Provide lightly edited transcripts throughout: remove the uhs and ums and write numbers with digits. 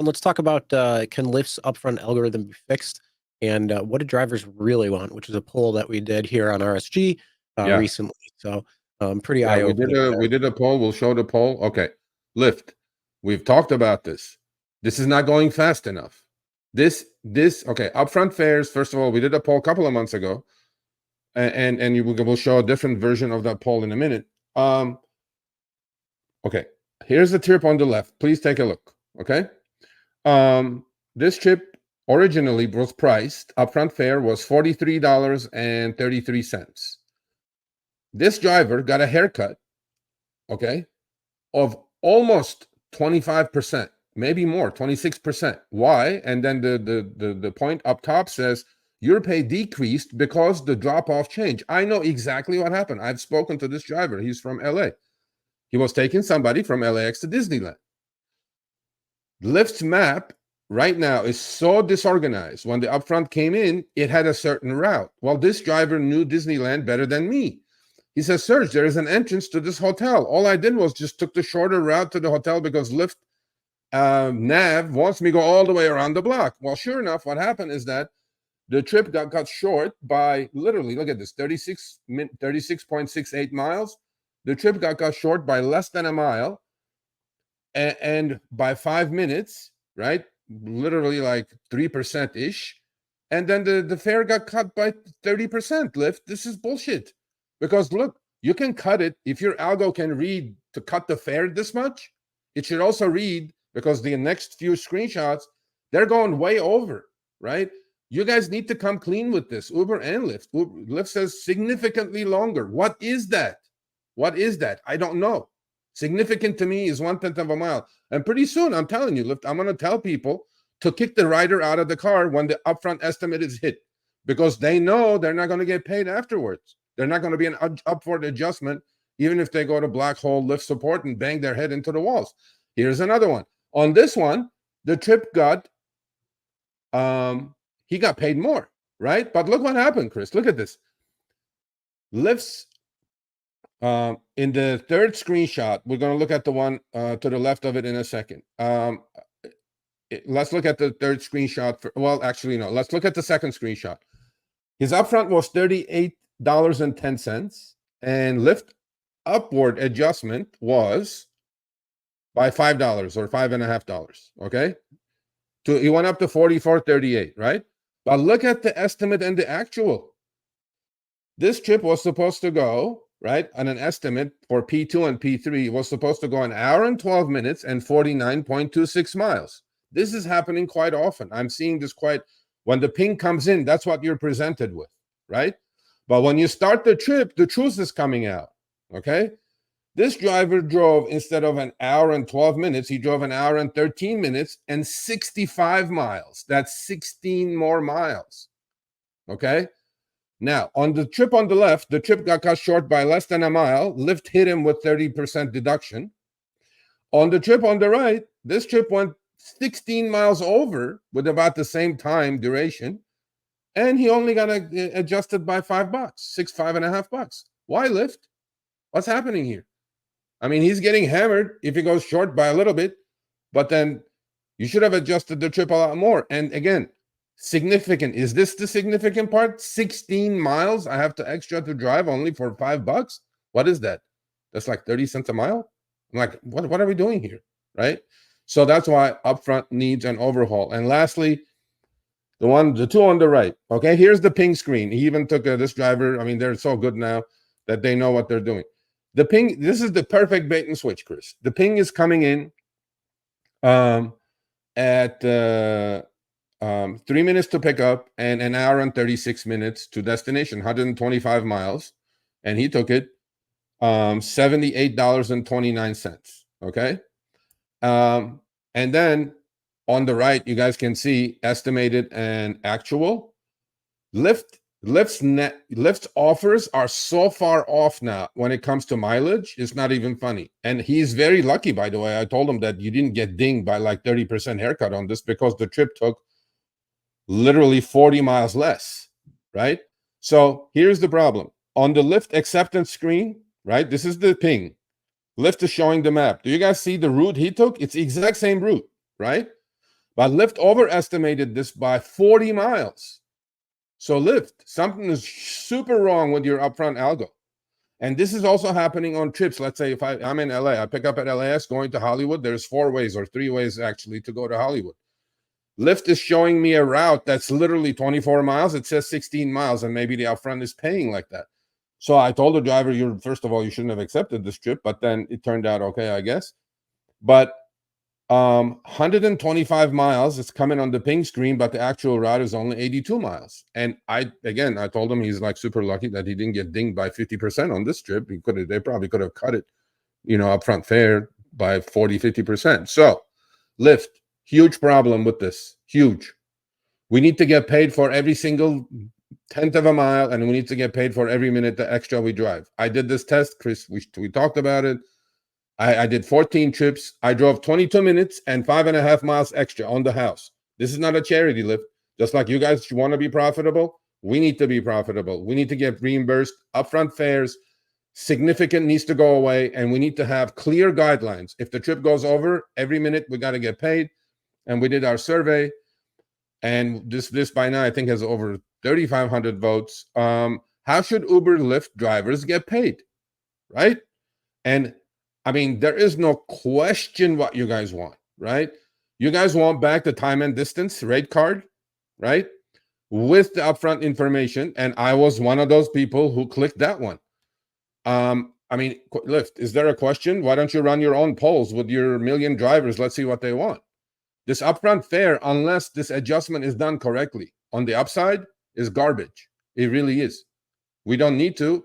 Let's talk about can Lyft's upfront algorithm be fixed, and what do drivers really want, which is a poll that we did here on RSG Yeah. recently. So pretty Yeah, eye-opening. we did a poll. We'll show the poll. Okay. Lyft. We've talked about this. This is not going fast enough. Okay, upfront fares. First of all, we did a poll a couple of months ago, and we'll show a different version of that poll in a minute. Okay, here's the trip on the left. Please take a look. Okay. This trip originally was priced, upfront fare was $43.33. This driver got a haircut, okay, of almost 25%, maybe more, 26%. Why? And then the point up top says your pay decreased because the drop-off changed. I know exactly what happened. I've spoken to this driver. He's from LA. He was taking somebody from LAX to Disneyland. Lyft's map right now is so disorganized. When the upfront came in, it had a certain route. Well, this driver knew Disneyland better than me. He says, Serge, there is an entrance to this hotel. All I did was just took the shorter route to the hotel because Lyft nav wants me to go all the way around the block. Well, sure enough, what happened is that the trip got cut short by literally, look at this, 36.68 miles. The trip got cut short by less than a mile. And by 5 minutes, right? Literally like 3% ish. And then the fare got cut by 30%. Lyft, this is bullshit. Because look, you can cut it. If your algo can read to cut the fare this much, it should also read, because the next few screenshots, they're going way over, right? You guys need to come clean with this, Uber and Lyft. Lyft says significantly longer. What is that? What is that? I don't know. Significant to me is 1/10 of a mile. And pretty soon, I'm telling you, Lyft, I'm going to tell people to kick the rider out of the car when the upfront estimate is hit, because they know they're not going to get paid afterwards. They're not going to be an upward adjustment, even if they go to black hole Lyft support and bang their head into the walls. Here's another one. On this one, the trip got, he got paid more, right? But look what happened, Chris. Look at this. Lyft's in the third screenshot, we're going to look at the one to the left of it in a second. Let's look at the third screenshot. Well, actually, no. Let's look at the second screenshot. His upfront was $38.10, and Lyft upward adjustment was by $5 or $5.50. Okay, he went up to $44.38, right? But look at the estimate and the actual. This trip was supposed to go, right, on an estimate for P2 and P3 was supposed to go an hour and 12 minutes and 49.26 miles. This is happening quite often. I'm seeing this quite, when the ping comes in, that's what you're presented with, right? But when you start the trip, the truth is coming out, okay? This driver drove, instead of an hour and 12 minutes, he drove an hour and 13 minutes and 65 miles. That's 16 more miles, okay? Now, on the trip on the left, the trip got cut short by less than a mile. Lyft hit him with 30% deduction. On the trip on the right, this trip went 16 miles over with about the same time duration, and he only got adjusted by $5, $5.50. Why, Lyft? What's happening here? I mean, he's getting hammered if he goes short by a little bit, but then you should have adjusted the trip a lot more. And again, significant. Is this the significant part? 16 miles I have to extra to drive only for $5? What is that? That's like 30 cents a mile? I'm like, what are we doing here? Right? So that's why upfront needs an overhaul. And lastly, the two on the right. Okay, here's the ping screen. He even took this driver. I mean, they're so good now that they know what they're doing. The ping, this is the perfect bait and switch, Chris. The ping is coming in at 3 minutes to pick up and an hour and 36 minutes to destination, 125 miles. And he took it $78.29. Okay. And then on the right, you guys can see estimated and actual. Lyft's offers are so far off now when it comes to mileage. It's not even funny. And he's very lucky, by the way. I told him that you didn't get dinged by like 30% haircut on this, because the trip took literally 40 miles less, right? So here's the problem. On the Lyft acceptance screen, right? This is the ping. Lyft is showing the map. Do you guys see the route he took? It's the exact same route, right? But Lyft overestimated this by 40 miles. So Lyft, something is super wrong with your upfront algo. And this is also happening on trips. Let's say if I'm in LA, I pick up at LAX going to Hollywood. There's 4 ways or 3 ways actually to go to Hollywood. Lyft is showing me a route that's literally 24 miles. It says 16 miles, and maybe the upfront is paying like that. So I told the driver, first of all, you shouldn't have accepted this trip, but then it turned out okay, I guess. But 125 miles, it's coming on the ping screen, but the actual route is only 82 miles. And I told him he's like super lucky that he didn't get dinged by 50% on this trip. They probably could have cut it, upfront fare by 40, 50%. So Lyft, huge problem with this, huge. We need to get paid for every single tenth of a mile, and we need to get paid for every minute the extra we drive. I did this test, Chris, we talked about it. I did 14 trips. I drove 22 minutes and 5.5 miles extra on the house. This is not a charity Lyft. Just like you guys want to be profitable, we need to be profitable. We need to get reimbursed. Upfront fares, significant needs to go away, and we need to have clear guidelines. If the trip goes over, every minute we got to get paid. And we did our survey, and this by now I think has over 3,500 votes. How should Uber Lyft drivers get paid, right? And I mean, there is no question what you guys want, right? You guys want back the time and distance rate card, right? With the upfront information. And I was one of those people who clicked that one. I mean, Lyft, is there a question? Why don't you run your own polls with your million drivers? Let's see what they want. This upfront fare, unless this adjustment is done correctly on the upside, is garbage. It really is. We don't need to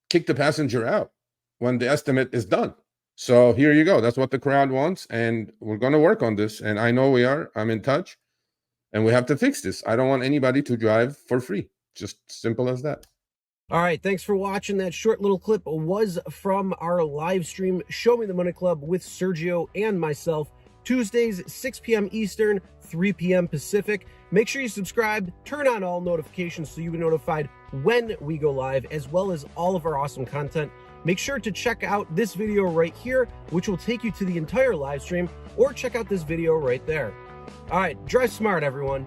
kick the passenger out when the estimate is done. So here you go. That's what the crowd wants, and we're going to work on this. And I know we are. I'm in touch, and we have to fix this. I don't want anybody to drive for free. Just simple as that. All right, thanks for watching. That short little clip was from our live stream, Show Me the Money Club with Sergio and myself, Tuesdays, 6 p.m. Eastern, 3 p.m. Pacific. Make sure you subscribe, turn on all notifications so you'll be notified when we go live, as well as all of our awesome content. Make sure to check out this video right here, which will take you to the entire live stream, or check out this video right there. All right, drive smart, everyone.